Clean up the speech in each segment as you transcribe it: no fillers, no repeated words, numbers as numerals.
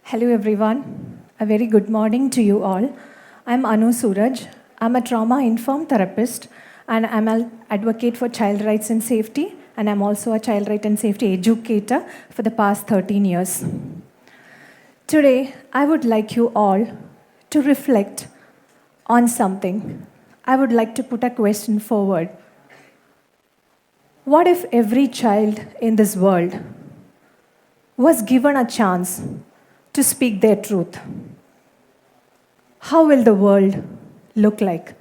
Hello everyone. A very good morning to you all. I'm Anu Suraj. I'm a trauma-informed therapist and I'm an advocate for child rights and safety, and I'm also a child right and safety educator for the past 13 years. Today, I would like you all to reflect on something. I would like to put a question forward. What if every child in this world was given a chance to speak their truth? How will the world look like?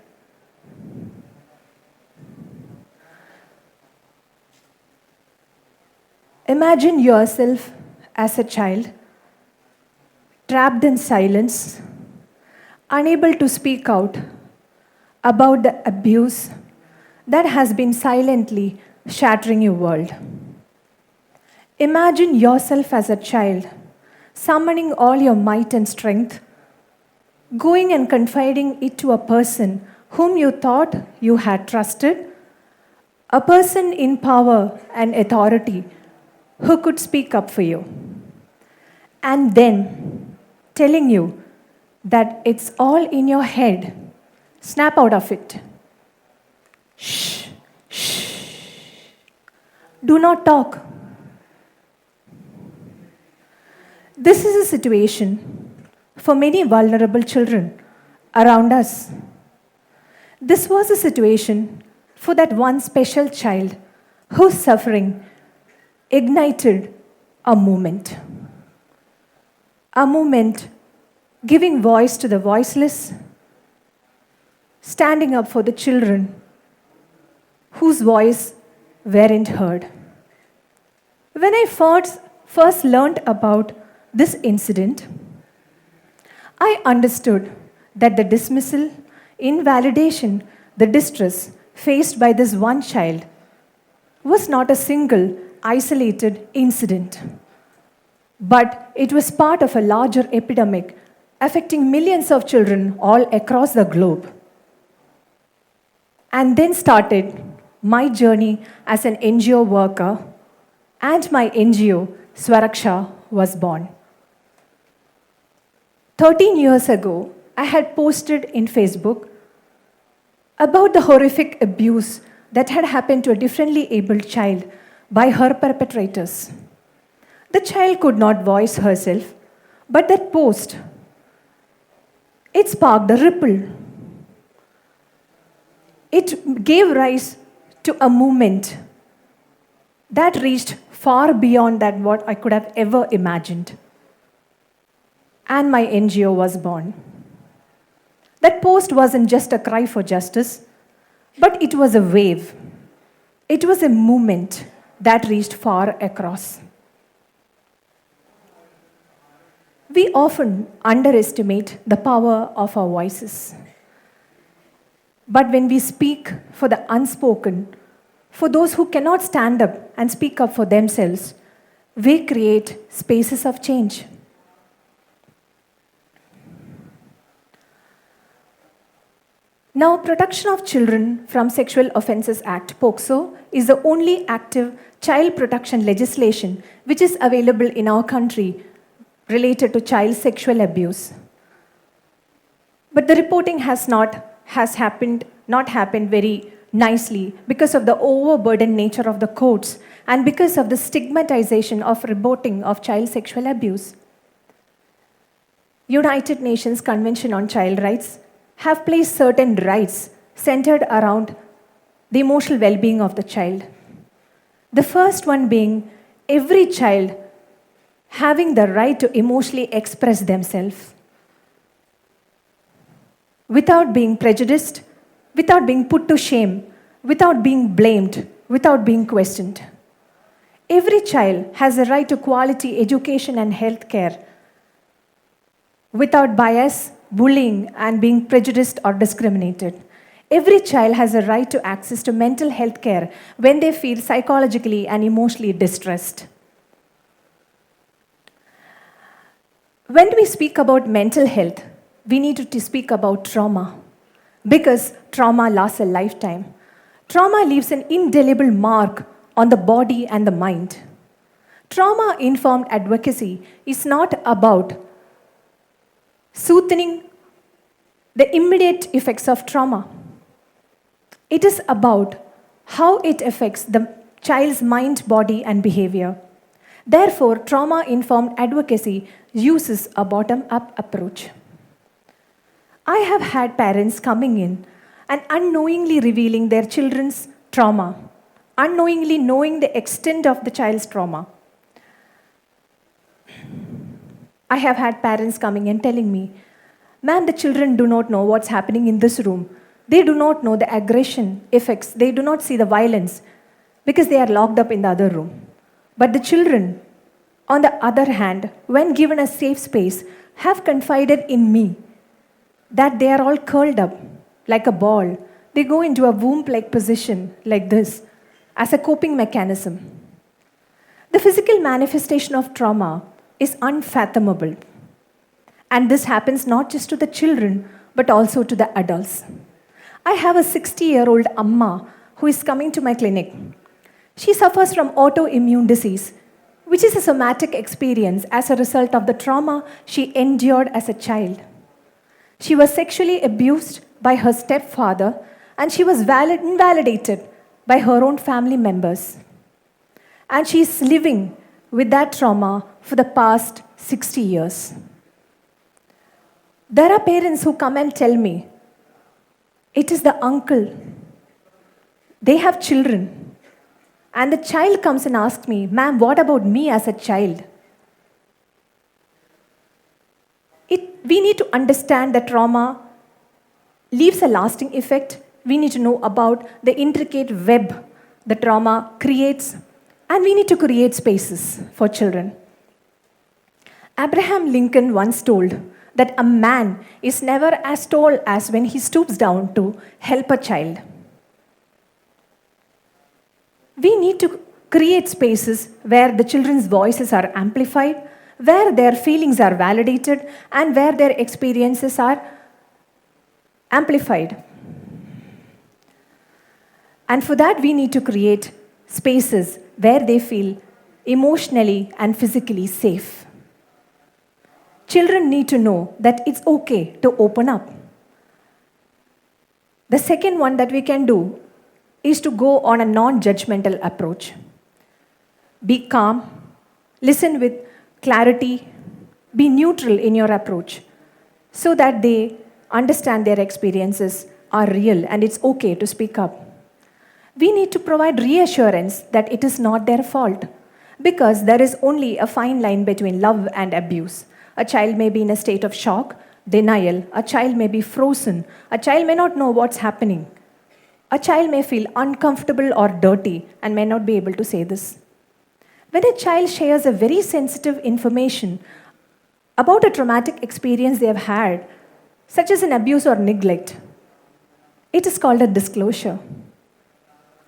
Imagine yourself as a child, trapped in silence, unable to speak out about the abuse that has been silently shattering your world. Imagine yourself as a child, summoning all your might and strength, going and confiding it to a person whom you thought you had trusted, a person in power and authority who could speak up for you, and then telling you that it's all in your head. Snap out of it. Shh, shh. Do not talk. This is a situation for many vulnerable children around us. This was a situation for that one special child whose suffering ignited a movement. A movement giving voice to the voiceless, standing up for the children whose voice weren't heard. When I first learned about this incident, I understood that the dismissal, invalidation, the distress faced by this one child was not a single, isolated incident, but it was part of a larger epidemic affecting millions of children all across the globe. And then started my journey as an NGO worker, and my NGO, Swaraksha, was born. 13 years ago, I had posted in Facebook about the horrific abuse that had happened to a differently abled child by her perpetrators. The child could not voice herself, but that post, it sparked a ripple. It gave rise to a movement that reached far beyond that what I could have ever imagined. And my NGO was born. That post wasn't just a cry for justice, but it was a wave. It was a movement that reached far across. We often underestimate the power of our voices. But when we speak for the unspoken, for those who cannot stand up and speak up for themselves, we create spaces of change. Now, Protection of Children from Sexual Offences Act, POCSO, is the only active child protection legislation which is available in our country related to child sexual abuse. But the reporting has not happened very nicely because of the overburdened nature of the courts and because of the stigmatization of reporting of child sexual abuse. United Nations Convention on Child Rights have placed certain rights centered around the emotional well-being of the child. The first one being every child having the right to emotionally express themselves without being prejudiced, without being put to shame, without being blamed, without being questioned. Every child has a right to quality education and health care without bias, bullying, and being prejudiced or discriminated. Every child has a right to access to mental health care when they feel psychologically and emotionally distressed. When we speak about mental health, we need to speak about trauma, because trauma lasts a lifetime. Trauma leaves an indelible mark on the body and the mind. Trauma-informed advocacy is not about soothing the immediate effects of trauma. It is about how it affects the child's mind, body, and behavior. Therefore, trauma-informed advocacy uses a bottom-up approach. I have had parents coming in and unknowingly revealing their children's trauma, unknowingly knowing the extent of the child's trauma. I have had parents coming and telling me, "Ma'am, the children do not know what's happening in this room. They do not know the aggression effects. They do not see the violence because they are locked up in the other room." But the children, on the other hand, when given a safe space, have confided in me that they are all curled up like a ball. They go into a womb-like position like this as a coping mechanism. The physical manifestation of trauma is unfathomable. And this happens not just to the children, but also to the adults. I have a 60-year-old Amma who is coming to my clinic. She suffers from autoimmune disease, which is a somatic experience as a result of the trauma she endured as a child. She was sexually abused by her stepfather, and she was invalidated by her own family members. And she is living with that trauma for the past 60 years. There are parents who come and tell me, it is the uncle. They have children. And the child comes and asks me, "Ma'am, what about me as a child?" We need to understand that trauma leaves a lasting effect. We need to know about the intricate web the trauma creates, and we need to create spaces for children. Abraham Lincoln once told that a man is never as tall as when he stoops down to help a child. We need to create spaces where the children's voices are amplified, where their feelings are validated, and where their experiences are amplified. And for that, we need to create spaces where they feel emotionally and physically safe. Children need to know that it's okay to open up. The second one that we can do is to go on a non-judgmental approach. Be calm, listen with clarity, be neutral in your approach so that they understand their experiences are real and it's okay to speak up. We need to provide reassurance that it is not their fault because there is only a fine line between love and abuse. A child may be in a state of shock, denial, a child may be frozen, a child may not know what's happening. A child may feel uncomfortable or dirty and may not be able to say this. When a child shares a very sensitive information about a traumatic experience they have had, such as an abuse or neglect, it is called a disclosure.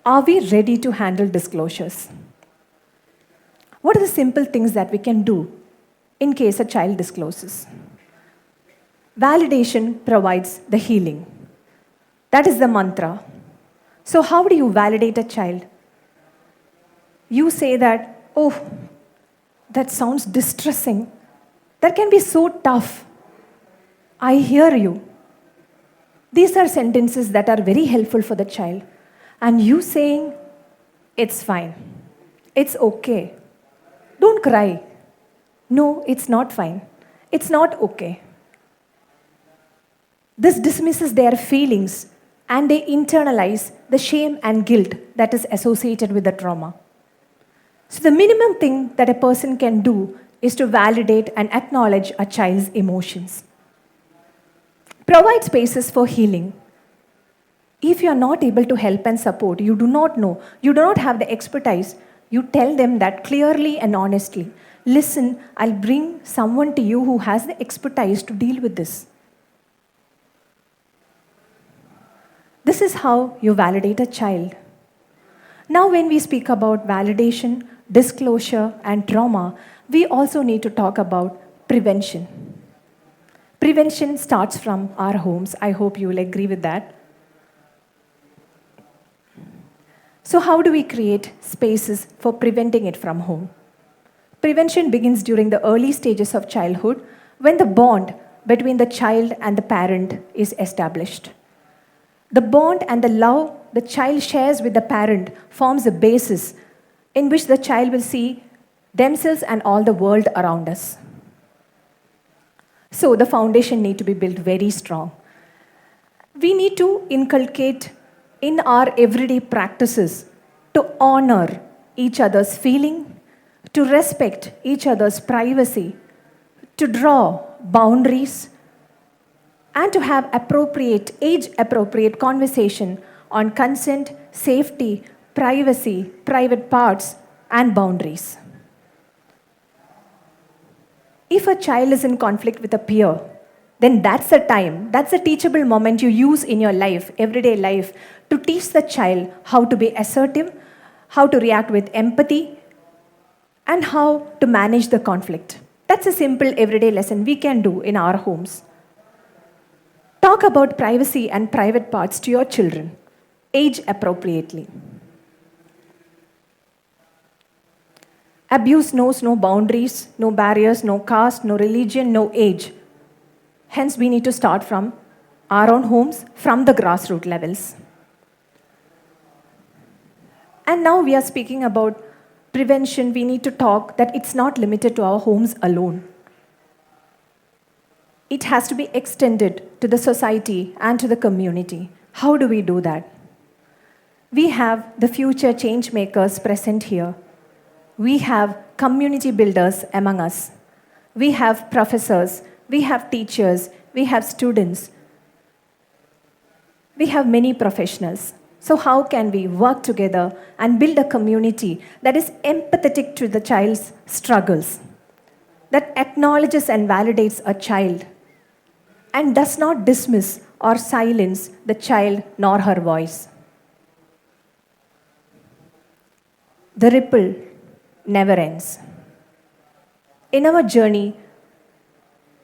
Are we ready to handle disclosures? What are the simple things that we can do in case a child discloses? Validation provides the healing. That is the mantra. So how do you validate a child? You say that, "Oh, that sounds distressing. That can be so tough. I hear you." These are sentences that are very helpful for the child. And you saying, "It's fine. It's okay. Don't cry." No, it's not fine. It's not okay. This dismisses their feelings and they internalize the shame and guilt that is associated with the trauma. So the minimum thing that a person can do is to validate and acknowledge a child's emotions. Provide spaces for healing. If you are not able to help and support, you do not know, you do not have the expertise, you tell them that clearly and honestly. "Listen, I'll bring someone to you who has the expertise to deal with this." This is how you validate a child. Now, when we speak about validation, disclosure, and trauma, we also need to talk about prevention. Prevention starts from our homes. I hope you will agree with that. So how do we create spaces for preventing it from home? Prevention begins during the early stages of childhood when the bond between the child and the parent is established. The bond and the love the child shares with the parent forms a basis in which the child will see themselves and all the world around us. So the foundation need to be built very strong. We need to inculcate in our everyday practices to honor each other's feeling, to respect each other's privacy, to draw boundaries, and to have appropriate, age-appropriate conversation on consent, safety, privacy, private parts, and boundaries. If a child is in conflict with a peer, then that's the time, that's a teachable moment you use in your life, everyday life, to teach the child how to be assertive, how to react with empathy, and how to manage the conflict. That's a simple everyday lesson we can do in our homes. Talk about privacy and private parts to your children, age appropriately. Abuse knows no boundaries, no barriers, no caste, no religion, no age. Hence, we need to start from our own homes, from the grassroots levels. And now we are speaking about prevention. We need to talk that it's not limited to our homes alone. It has to be extended to the society and to the community. How do we do that? We have the future change makers present here. We have community builders among us. We have professors, we have teachers, we have students. We have many professionals. So how can we work together and build a community that is empathetic to the child's struggles, that acknowledges and validates a child, and does not dismiss or silence the child nor her voice? The ripple never ends. In our journey,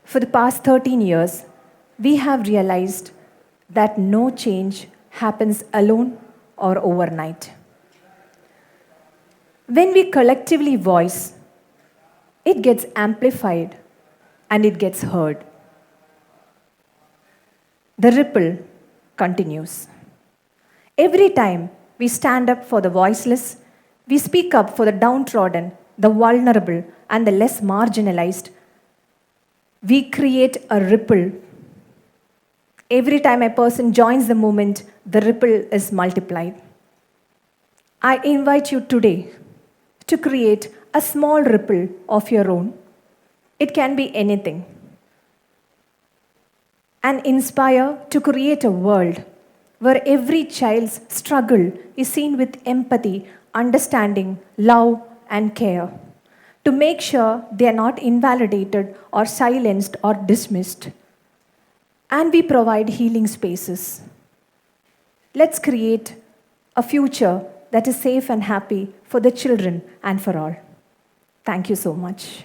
for the past 13 years, we have realized that no change happens alone or overnight. When we collectively voice, it gets amplified and it gets heard. The ripple continues. Every time we stand up for the voiceless, we speak up for the downtrodden, the vulnerable, and the less marginalized, we create a ripple. Every time a person joins the movement, the ripple is multiplied. I invite you today to create a small ripple of your own. It can be anything. And inspire to create a world where every child's struggle is seen with empathy, understanding, love, and care, to make sure they are not invalidated or silenced or dismissed. And we provide healing spaces. Let's create a future that is safe and happy for the children and for all. Thank you so much.